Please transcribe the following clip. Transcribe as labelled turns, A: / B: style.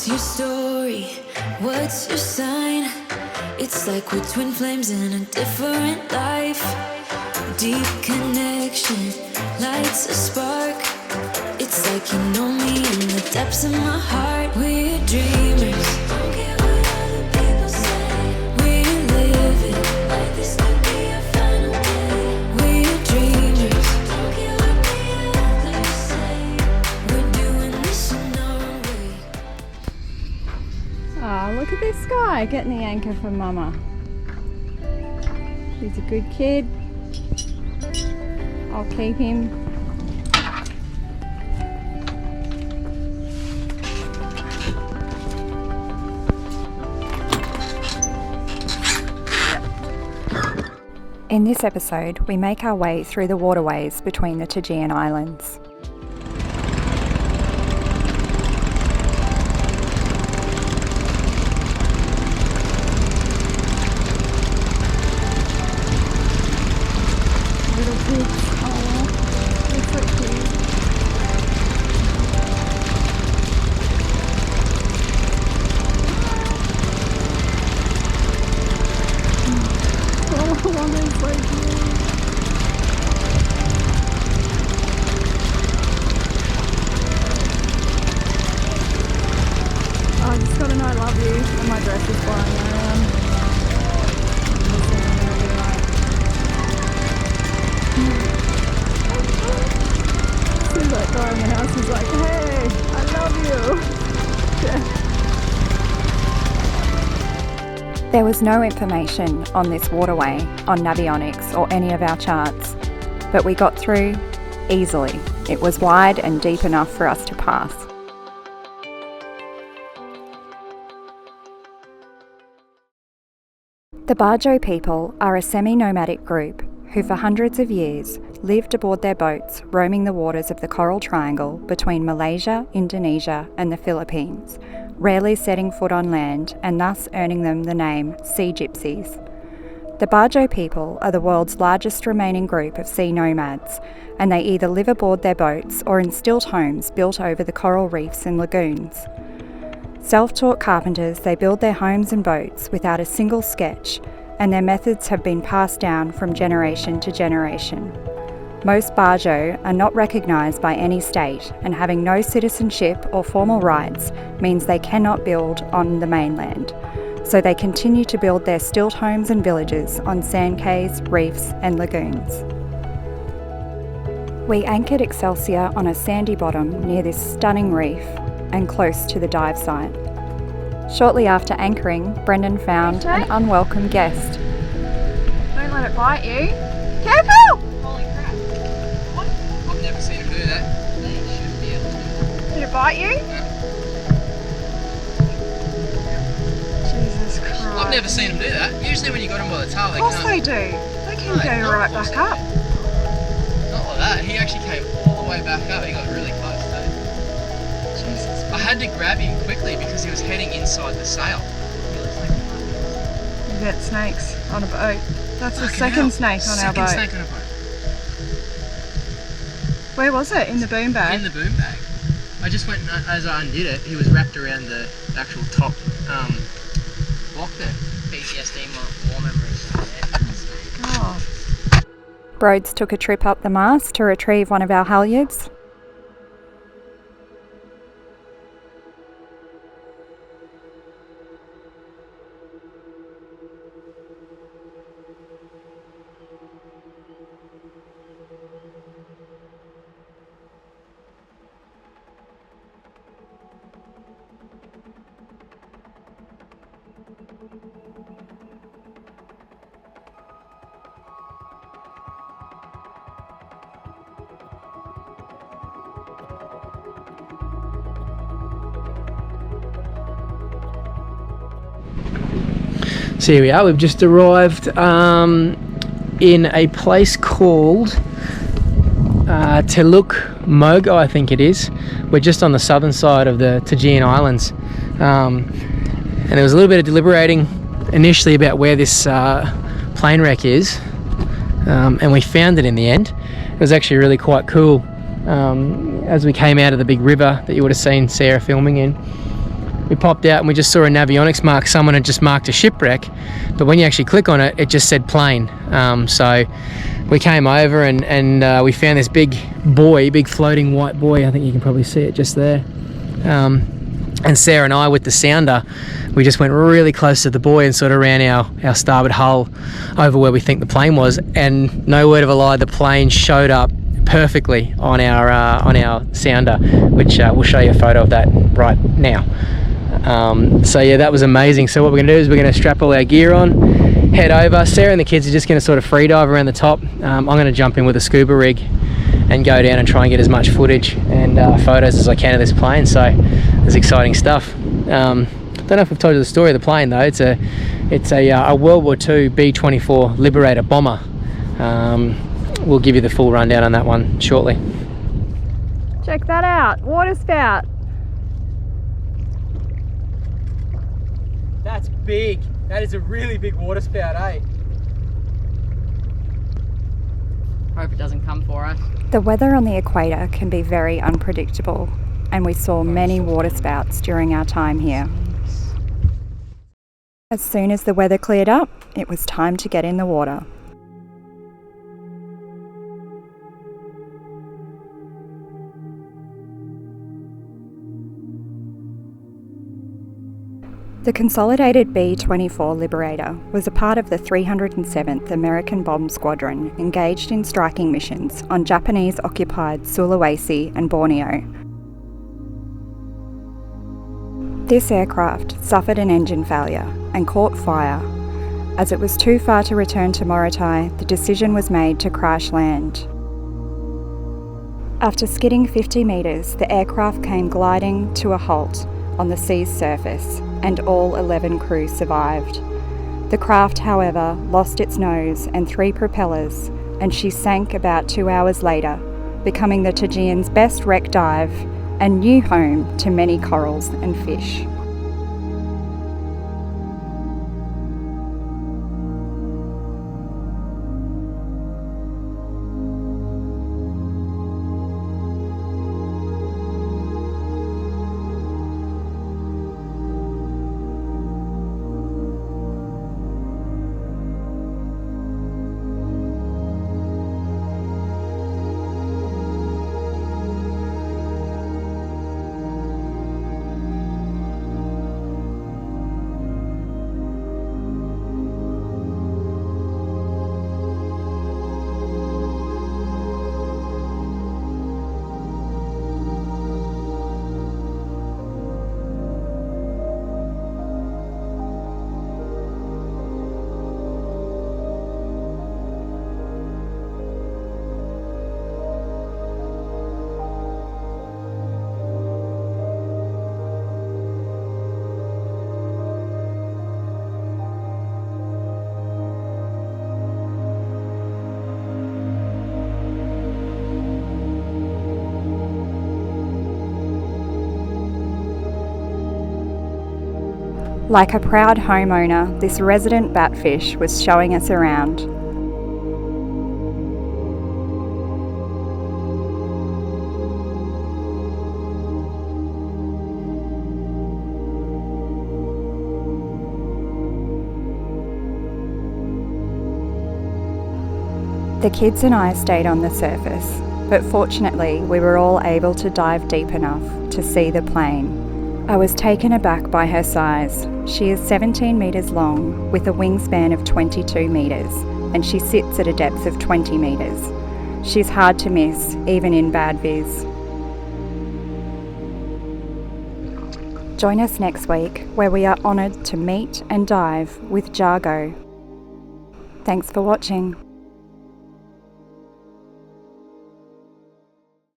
A: What's your story? What's your sign? It's like we're twin flames in a different life. Deep connection lights a spark. It's like you know me in the depths of my heart. We're dreamers. Don't care what other people say. We're living like this could be our final day. We're dreamers. Don't care what the others say. We're doing this in our way.
B: Oh, look at this guy getting the anchor for Mama. He's a good kid. I'll keep him. In this episode, we make our way through the waterways between the Togean Islands. Little pigs, oh, they're so cute. Oh, they're so cute. Oh, I just got an I love you, and my dress is flying around. Seems like guy in the house is like, hey, I love you. Yeah. There was no information on this waterway on Navionics or any of our charts, but we got through easily. It was wide and deep enough for us to pass. The Bajau people are a semi-nomadic group who for hundreds of years lived aboard their boats roaming the waters of the Coral Triangle between Malaysia, Indonesia and the Philippines, rarely setting foot on land and thus earning them the name Sea Gypsies. The Bajau people are the world's largest remaining group of sea nomads, and they either live aboard their boats or in stilt homes built over the coral reefs and lagoons. Self-taught carpenters, they build their homes and boats without a single sketch, and their methods have been passed down from generation to generation. Most Bajau are not recognised by any state, and having no citizenship or formal rights means they cannot build on the mainland. So they continue to build their stilt homes and villages on sand cays, reefs and lagoons. We anchored Excelsior on a sandy bottom near this stunning reef and close to the dive site. Shortly after anchoring, Brendan found an unwelcome guest.
C: Don't let it bite you. Careful!
D: Holy crap. What? I've never seen him do that. He shouldn't be able to.
C: Did it bite you? Jesus Christ.
D: I've never seen him do that. Usually when you got him by the tail, they
C: Of course
D: can't.
C: they do. They can
D: No,
C: go
D: not
C: right
D: force
C: back up.
D: Not like that. He actually came all the way back up. He got really close too.
C: Jesus.
D: I had to grab him quickly because he was heading inside the sail. He looks like
C: You get snakes on a boat. That's the
D: Fucking
C: second
D: hell.
C: snake on our boat.
D: Second snake on a boat.
C: Where was it? In the boom bag?
D: In the boom bag. I just went, as I undid it, he was wrapped around the actual top block there. PTSD war memories.
C: God.
B: Rhodes took a trip up the mast to retrieve one of our halyards.
D: So here we are, we've just arrived in a place called Teluk Mogo, I think it is. We're just on the southern side of the Togean Islands. And there was a little bit of deliberating initially about where this plane wreck is. And we found it in the end. It was actually really quite cool. As we came out of the big river that you would have seen Sarah filming in. we popped out and we just saw a navionics mark. Someone had just marked a shipwreck, but when you actually click on it, it just said plane. So we came over and we found this big buoy, big floating white buoy. I think you can probably see it just there. And Sarah and I, with the sounder, we just went really close to the buoy and sort of ran our starboard hull over where we think the plane was, and no word of a lie, the plane showed up perfectly on our sounder, which we'll show you a photo of that right now. So yeah, that was amazing. So what we're going to do is we're going to strap all our gear on, head over. Sarah and the kids are just going to sort of free dive around the top. I'm going to jump in with a scuba rig and go down and try and get as much footage and photos as I can of this plane. So it's exciting stuff. Don't know if I've told you the story of the plane though. It's a World War II B24 Liberator bomber. We'll give you the full rundown on that one shortly.
C: Check that out, Waterspout.
D: That's big. That is a really big waterspout, eh?
E: Hope it doesn't come for us.
B: The weather on the equator can be very unpredictable, and we saw many waterspouts during our time here. As soon as the weather cleared up, it was time to get in the water. The Consolidated B24 Liberator was a part of the 307th American Bomb Squadron engaged in striking missions on Japanese-occupied Sulawesi and Borneo. This aircraft suffered an engine failure and caught fire. As it was too far to return to Morotai, the decision was made to crash land. After skidding 50 metres, the aircraft came gliding to a halt on the sea's surface, and all 11 crew survived. The craft, however, lost its nose and 3 propellers, and she sank about 2 hours later, becoming the Togean's best wreck dive and new home to many corals and fish. Like a proud homeowner, this resident batfish was showing us around. The kids and I stayed on the surface, but fortunately we were all able to dive deep enough to see the plane. I was taken aback by her size. She is 17 metres long with a wingspan of 22 metres, and she sits at a depth of 20 metres. She's hard to miss, even in bad viz. Join us next week, where we are honoured to meet and dive with Jargo. Thanks for watching.